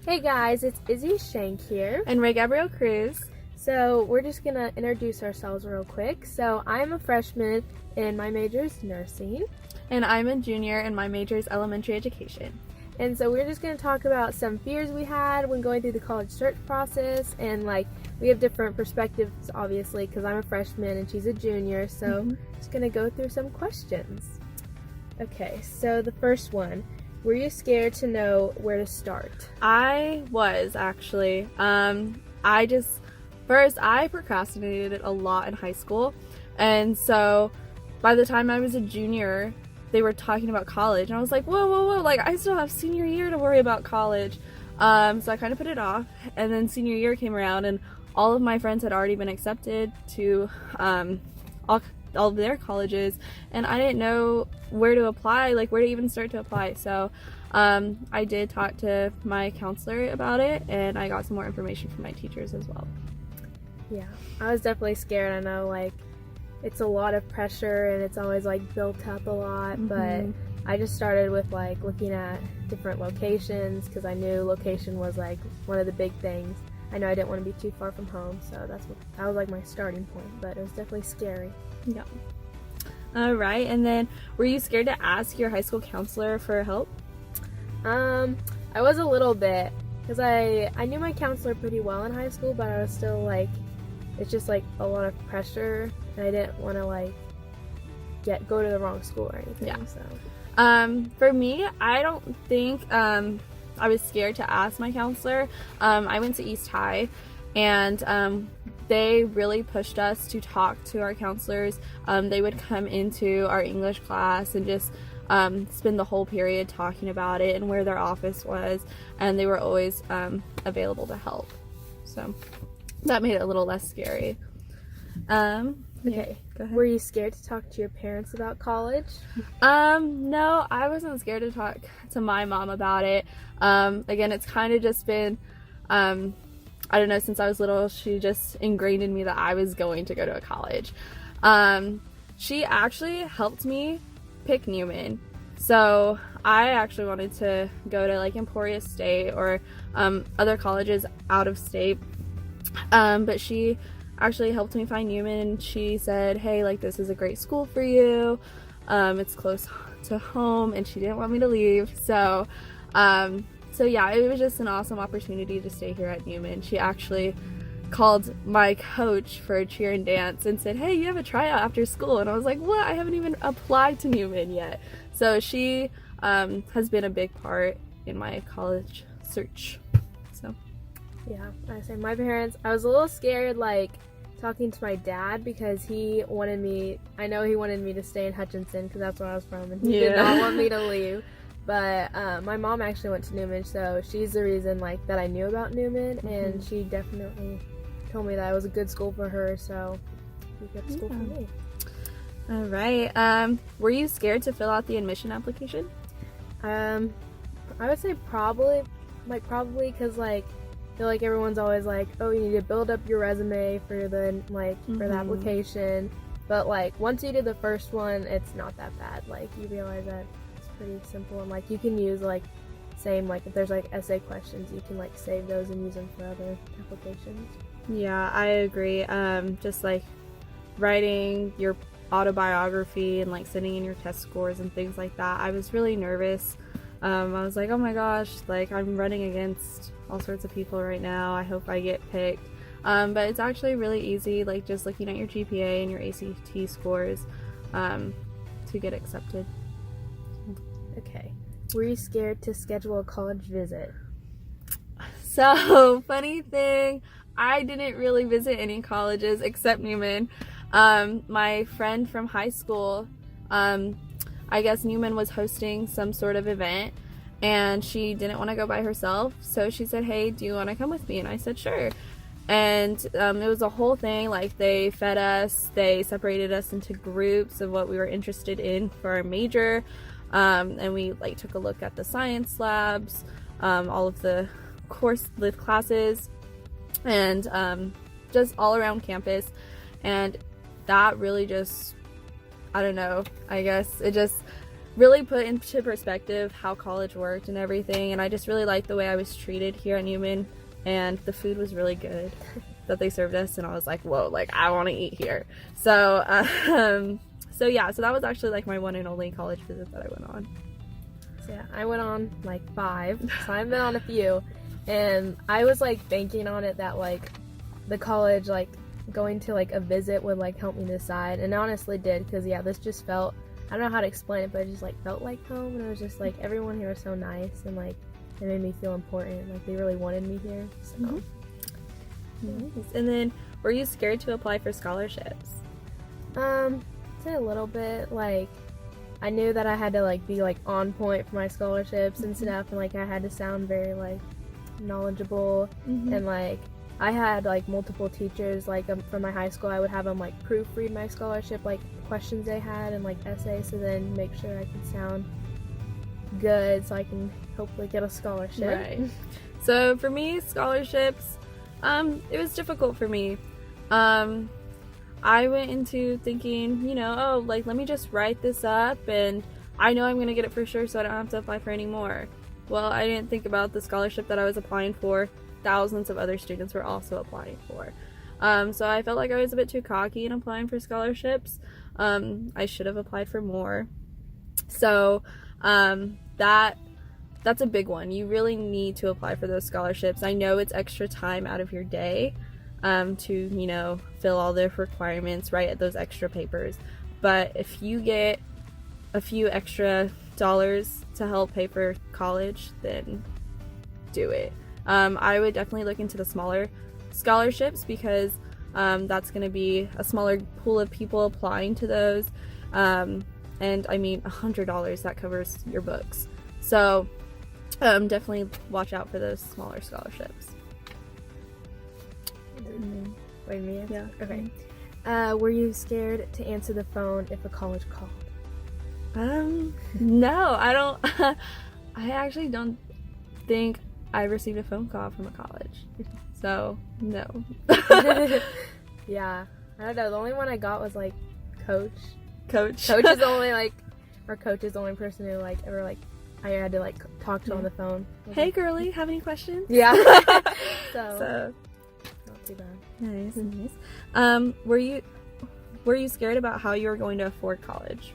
Hey guys, it's Izzy, Shank here. And Gabrielle, Cruz. So we're just gonna introduce ourselves real quick. So I'm a freshman and my major is nursing. And I'm a junior and my major is elementary education. And so we're just gonna talk about some fears we had when going through the college search process, and we have different perspectives obviously because I'm a freshman and she's a junior. So just gonna go through some questions. Okay, so the first one. Were you scared to know where to start? I was actually. I procrastinated a lot in high school. And so by the time I was a junior, they were talking about college. And I was like, whoa. Like, I still have senior year to worry about college. So I kind of put it off. And then senior year came around and all of my friends had already been accepted to all of their colleges, and I didn't know where to apply, like where to even start to apply. So I did talk to my counselor about it, and I got some more information from my teachers as well. Yeah, I was definitely scared. I know it's a lot of pressure and it's always built up a lot, but I just started with looking at different locations because I knew location was one of the big things. I know I didn't want to be too far from home, so that was my starting point, but it was definitely scary. Yeah. All right. And then, were you scared to ask your high school counselor for help? I was a little bit, because I knew my counselor pretty well in high school, but I was still it's just a lot of pressure, and I didn't want to go to the wrong school or anything. Yeah. So. For me, I don't think I was scared to ask my counselor. I went to East High, and they really pushed us to talk to our counselors. They would come into our English class and just spend the whole period talking about it and where their office was, and they were always available to help. So that made it a little less scary. Okay. Go ahead. Were you scared to talk to your parents about college? No, I wasn't scared to talk to my mom about it. Again, it's kind of just been I don't know, since I was little, she just ingrained in me that I was going to go to a college. She actually helped me pick Newman. So I actually wanted to go to Emporia State or other colleges out of state. But she actually helped me find Newman, and she said, hey, this is a great school for you. It's close to home, and she didn't want me to leave. So yeah, it was just an awesome opportunity to stay here at Newman. She actually called my coach for a cheer and dance and said, hey, you have a tryout after school. And I was like, what? I haven't even applied to Newman yet. So she has been a big part in my college search. So yeah, I say my parents, I was a little scared talking to my dad because he wanted me to stay in Hutchinson because that's where I was from, and he did not want me to leave. But my mom actually went to Newman, so she's the reason that I knew about Newman, and she definitely told me that it was a good school for her, so she got school for me. All right. Were you scared to fill out the admission application? I would say probably because I feel like everyone's always oh, you need to build up your resume for the for the application, but once you do the first one, it's not that bad. You realize that pretty simple, and you can use if there's essay questions, you can save those and use them for other applications. Yeah, I agree. Just writing your autobiography and sending in your test scores and things like that, I was really nervous. I was like, oh my gosh, I'm running against all sorts of people right now, I hope I get picked. But it's actually really easy, just looking at your GPA and your ACT scores to get accepted. Okay. Were you scared to schedule a college visit? So, funny thing, I didn't really visit any colleges except Newman. My friend from high school, I guess Newman was hosting some sort of event, and she didn't want to go by herself, so she said, hey, do you want to come with me? And I said, sure. And it was a whole thing. They fed us, they separated us into groups of what we were interested in for our major. And we took a look at the science labs, all of the classes, and just all around campus. And that really just, I don't know, I guess it just really put into perspective how college worked and everything, and I just really liked the way I was treated here at Newman, and the food was really good that they served us, and I was like, whoa, like I want to eat here. So so yeah, so that was actually like my one and only college visit that I went on. So yeah, I went on like 5, so I've been on a few, and I was like banking on it that like the college, like going to like a visit would like help me decide, and it honestly did, because yeah, this just felt, I don't know how to explain it, but it just like felt like home, and it was just like everyone here was so nice, and like it made me feel important, like they really wanted me here. So Nice. And then, were you scared to apply for scholarships? Say a little bit. Like I knew that I had to like be like on point for my scholarships and stuff, and like I had to sound very like knowledgeable, and like I had like multiple teachers like from my high school. I would have them like proofread my scholarship, like questions they had and like essays, so then make sure I could sound good so I can hopefully get a scholarship. Right. So for me, scholarships, it was difficult for me. I went into thinking, you know, oh, like let me just write this up and I know I'm gonna get it for sure, so I don't have to apply for any more. Well, I didn't think about the scholarship that I was applying for. Thousands of other students were also applying for. So I felt like I was a bit too cocky in applying for scholarships. I should have applied for more. So that's a big one. You really need to apply for those scholarships. I know it's extra time out of your day to, you know, fill all the requirements, write those extra papers. But if you get a few extra dollars to help pay for college, then do it. I would definitely look into the smaller scholarships, because that's going to be a smaller pool of people applying to those. And I mean, $100, that covers your books. So definitely watch out for those smaller scholarships. Wait a minute. Yeah. Okay. Were you scared to answer the phone if a college called? No, I don't. I actually don't think I received a phone call from a college. So, no. Yeah. I don't know. The only one I got was like Coach. Coach. Coach is the only like, or Coach is the only person who like ever like I had to like talk to on the phone. Hey girly, have any questions? Yeah. so not too bad. Nice, nice. Were you scared about how you were going to afford college?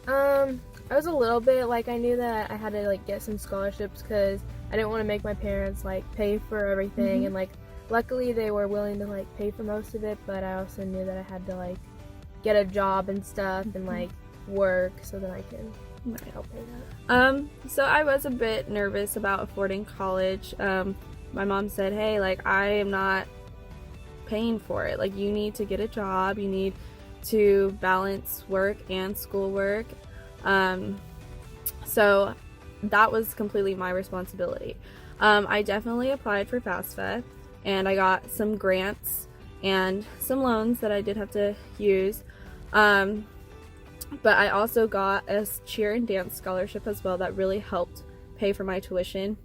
I was a little bit like, I knew that I had to like get some scholarships because I didn't want to make my parents like pay for everything, and like luckily they were willing to like pay for most of it, but I also knew that I had to like get a job and stuff and like work so that I can help pay that. So I was a bit nervous about affording college. My mom said, hey, like I am not paying for it. Like you need to get a job, you need to balance work and schoolwork. So that was completely my responsibility. I definitely applied for FAFSA, and I got some grants and some loans that I did have to use. But I also got a cheer and dance scholarship as well that really helped pay for my tuition.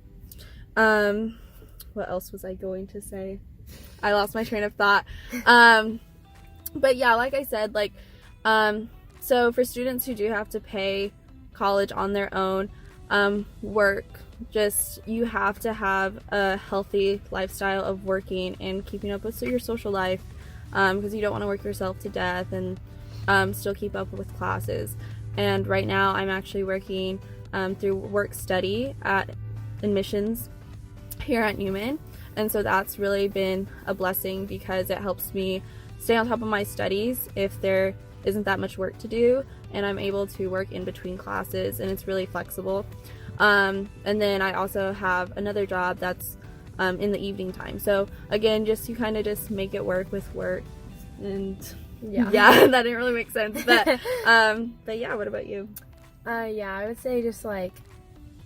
What else was I going to say? I lost my train of thought. But yeah, like I said, like, so for students who do have to pay college on their own, you have to have a healthy lifestyle of working and keeping up with your social life, because you don't want to work yourself to death and still keep up with classes. And right now I'm actually working through work study at admissions here at Newman, and so that's really been a blessing because it helps me stay on top of my studies if there isn't that much work to do, and I'm able to work in between classes, and it's really flexible. And then I also have another job that's in the evening time. So again, you kind of just make it work with work. And yeah, that didn't really make sense. But yeah, what about you? Yeah, I would say just like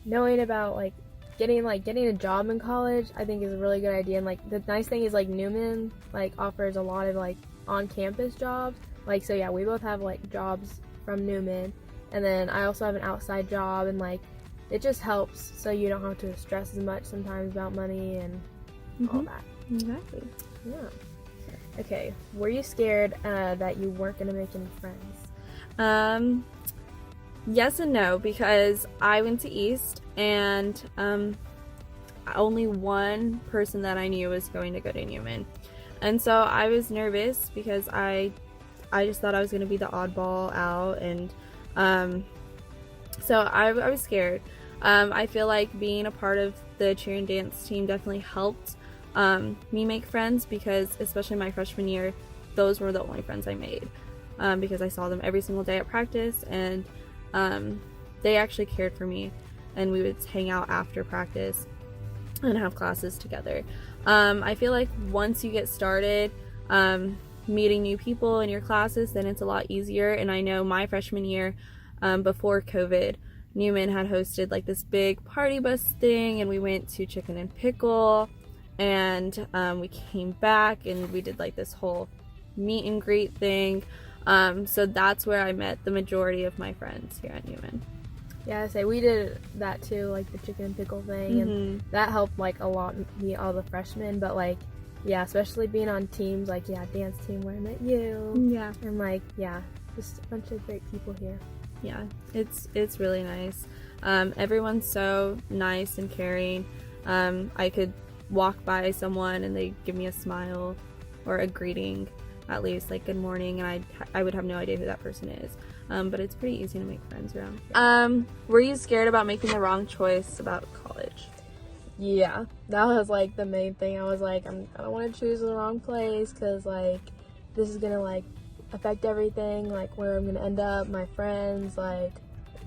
knowing about like getting a job in college, I think is a really good idea. And like the nice thing is like Newman like offers a lot of like on-campus jobs. Like, so yeah, we both have like jobs from Newman, and then I also have an outside job, and like it just helps so you don't have to stress as much sometimes about money and all that. Exactly. Yeah. Okay, were you scared that you weren't gonna make any friends? Yes and no, because I went to East, and only one person that I knew was going to go to Newman. And so I was nervous because I just thought I was going to be the oddball out, and so I was scared. I feel like being a part of the cheer and dance team definitely helped me make friends, because especially my freshman year, those were the only friends I made, because I saw them every single day at practice, and they actually cared for me, and we would hang out after practice and have classes together. I feel like once you get started meeting new people in your classes, then it's a lot easier. And I know my freshman year, before COVID, Newman had hosted like this big party bus thing, and we went to Chicken and Pickle, and we came back and we did like this whole meet and greet thing. So that's where I met the majority of my friends here at Newman. Yeah, I say we did that too, like the chicken and pickle thing, and that helped like a lot meet all the freshmen. But like, yeah, especially being on teams, like dance team where I met you. Yeah. And like, just a bunch of great people here. Yeah, it's really nice. Everyone's so nice and caring. I could walk by someone and they give me a smile or a greeting, at least like good morning, and I would have no idea who that person is. But it's pretty easy to make friends around. Were you scared about making the wrong choice about college? Yeah, that was like the main thing. I was like, I don't want to choose the wrong place, because like this is gonna like affect everything, like where I'm gonna end up, my friends. Like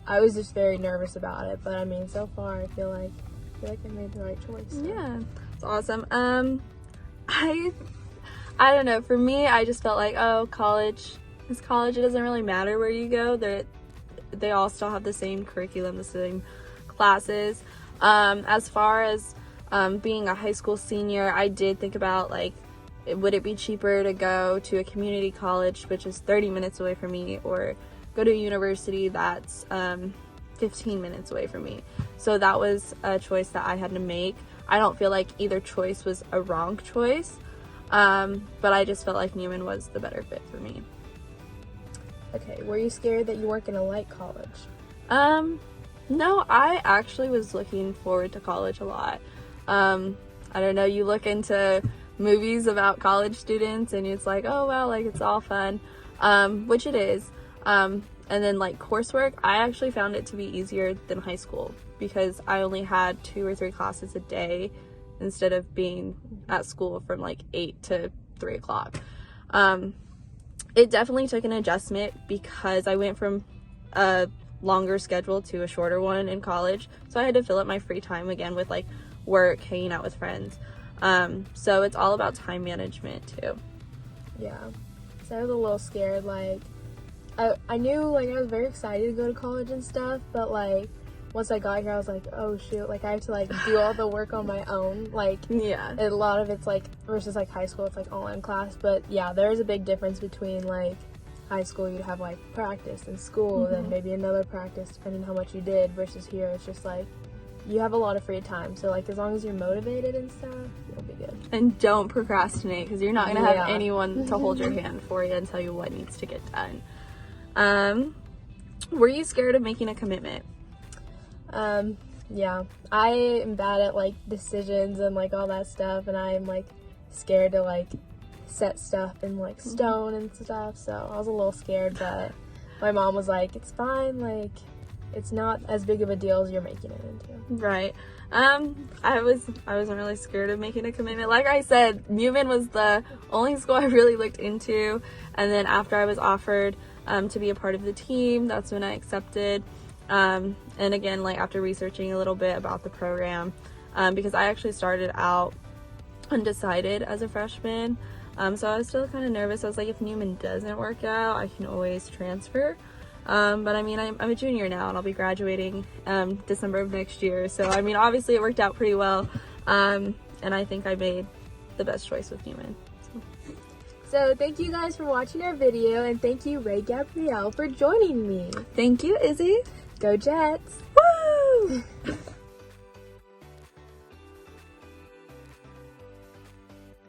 I was just very nervous about it, but I mean, so far I feel like I made the right choice. So. Yeah, it's awesome. I don't know, for me, I just felt like, oh, college, it doesn't really matter where you go. They all still have the same curriculum, the same classes. As far as being a high school senior, I did think about like, would it be cheaper to go to a community college, which is 30 minutes away from me, or go to a university that's 15 minutes away from me? So that was a choice that I had to make. I don't feel like either choice was a wrong choice, but I just felt like Newman was the better fit for me. Okay, were you scared that you weren't gonna like college? No, I actually was looking forward to college a lot. I don't know, you look into movies about college students and it's like, oh wow, like it's all fun, which it is. And then like coursework, I actually found it to be easier than high school, because I only had 2 or 3 classes a day instead of being at school from like 8 to 3 o'clock. It definitely took an adjustment, because I went from a longer schedule to a shorter one in college, so I had to fill up my free time again with like work, hanging out with friends. So it's all about time management too. Yeah, so I was a little scared. Like I knew, like I was very excited to go to college and stuff, but like once I got here I was like, oh shoot, like I have to like do all the work on my own. Like yeah, a lot of it's like versus like high school, it's like online class. But yeah, there is a big difference between like high school, you'd have like practice in school, then maybe another practice depending on how much you did, versus here it's just like you have a lot of free time. So like as long as you're motivated and stuff, you'll be good. And don't procrastinate, because you're not going to have anyone to hold your hand for you and tell you what needs to get done. Were you scared of making a commitment? Yeah, I am bad at like decisions and like all that stuff, and I'm like scared to like set stuff in like stone and stuff, so I was a little scared, but my mom was like, it's fine, like it's not as big of a deal as you're making it into. Right. I wasn't really scared of making a commitment. Like I said, Newman was the only school I really looked into, and then after I was offered to be a part of the team, that's when I accepted. And again, like after researching a little bit about the program, because I actually started out undecided as a freshman, so I was still kind of nervous. I was like, if Newman doesn't work out, I can always transfer. But I mean, I'm a junior now, and I'll be graduating December of next year, so I mean, obviously it worked out pretty well, and I think I made the best choice with Newman. So thank you guys for watching our video, and thank you Gabrielle for joining me. Thank you, Izzy. Go Jets! Woo!